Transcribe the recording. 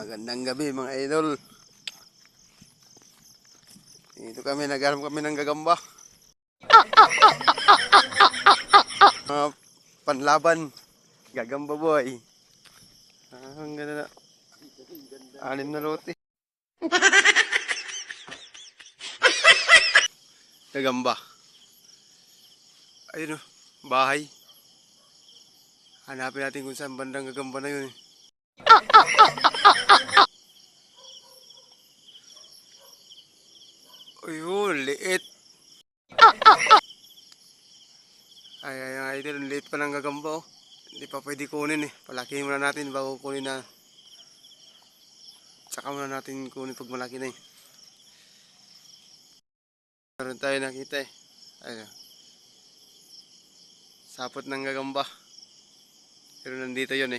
Magandang gabi mga idol. Dito kami, naghanap kami ng gagamba. Mga panlaban. Gagamba boy. Ang ganda na. 6 na lote. Gagamba. Ayun o, bahay. Hanapin natin kung saan bandang gagamba na yun. Ayun, liit. Ay, idol, liit pa ng gagamba oh. Hindi pa pwede kunin eh. Palakihin muna natin bago kunin na. Tsaka muna natin kunin pag malaki na eh. Meron tayo nakita eh. Ayun. Sapot ng gagamba. Pero nandito yun eh.